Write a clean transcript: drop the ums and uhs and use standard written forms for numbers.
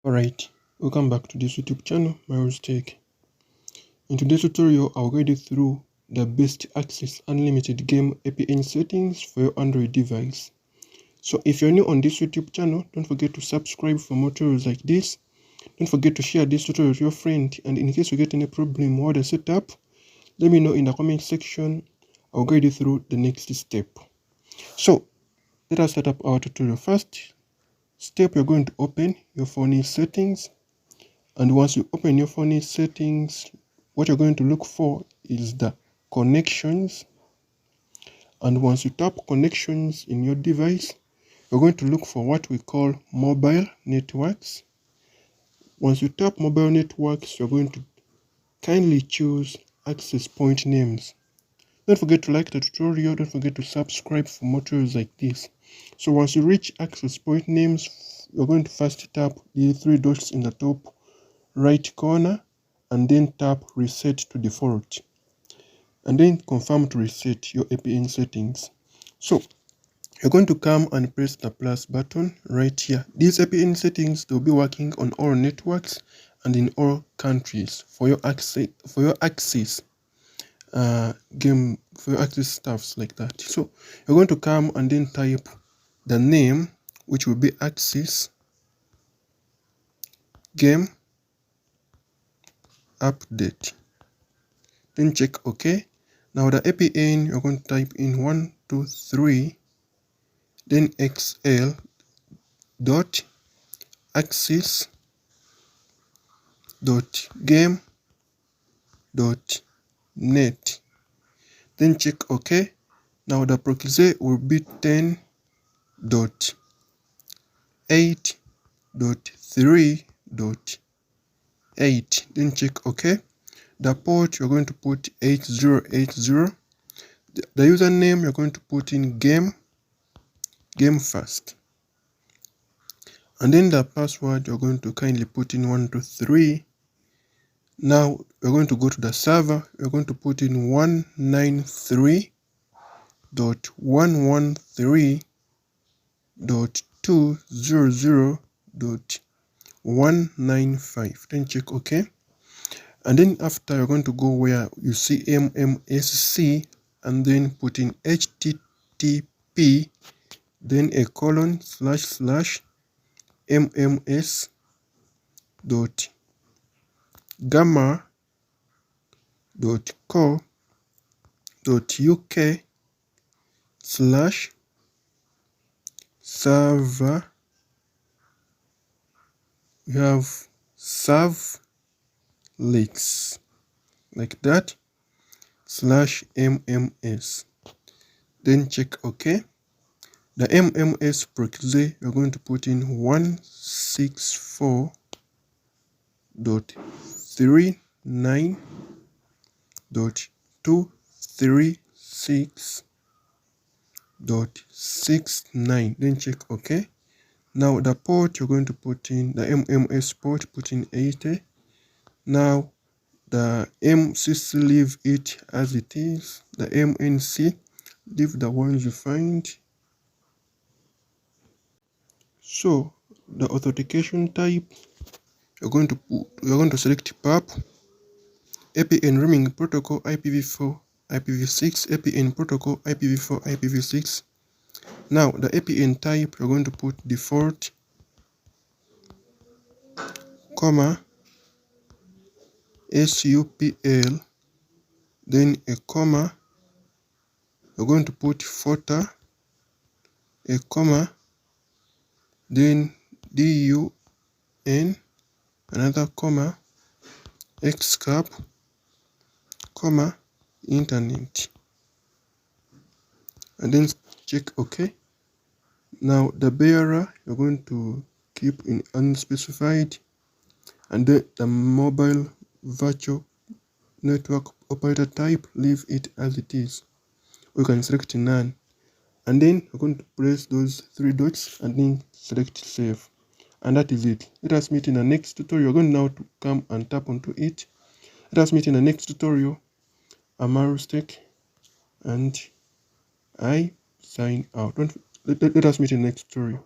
Alright, welcome back to this YouTube channel, Myros Tech. In today's tutorial, I'll guide you through the best AXIS Unlimited Game APN settings for your Android device. So if you're new on this YouTube channel, don't forget to subscribe for more tutorials like this. Don't forget to share this tutorial with your friend, and in case you get any problem while the setup, let me know in the comment section. I'll guide you through the next step. So let us set up our tutorial. First step, you're going to open your phone settings. And once you open your phone settings, what you're going to look for is the connections. And once you tap connections in your device, you're going to look for what we call mobile networks. Once you tap mobile networks, you're going to kindly choose access point names. Don't forget to like the tutorial. Don't forget to subscribe for more tutorials like this. So once you reach access point names, you're going to first tap the three dots in the top right corner and then tap reset to default, and then confirm to reset your APN settings. So you're going to come and press the plus button right here. These APN settings, they'll be working on all networks and in all countries for your AXIS game, for your AXIS stuffs like that. So you're going to come and then type the name, which will be AXIS Game Update. Then check OK. Now the APN, you're going to type in 123, then XL dot axis dot game dot net. Then check OK. Now the proxy will be 10 dot 8 dot 3 dot 8. Then check OK. The port, you're going to put 8080. The username, you're going to put in game first. And then the password, you're going to kindly put in 123. Now you're going to go to the server. You're going to put in 193.113.200.195. Then check OK. And then after, you're going to go where you see MMSC and then put in HTTP, then a colon / MMS dot gamma dot co dot uk /server. We have servlets like that /MMS. Then check OK. The MMS proxy, you're going to put in 164.39.236.69. Then check OK. Now the port, you're going to put in the MMS port, put in 80. Now the MCC, leave it as it is. The MNC, leave the ones you find. So the authentication type, you're going to select PAP, APN roaming protocol IPv4 IPv6, APN protocol IPv4 IPv6. Now the APN type, you're going to put default, comma, SUPL, then a comma, you're going to put FOTA, a comma, then DUN, another comma, XCAP, comma, internet, and then check OK. Now the bearer, you're going to keep in unspecified, and then the mobile virtual network operator type, leave it as it is. We can select none, and then we're going to press those three dots and then select save, and that is it. Let us meet in the next tutorial. We're going now to come and tap onto it. Let us meet in the next tutorial. I'm Myros Tech, and I sign out. Let us meet in the next tutorial.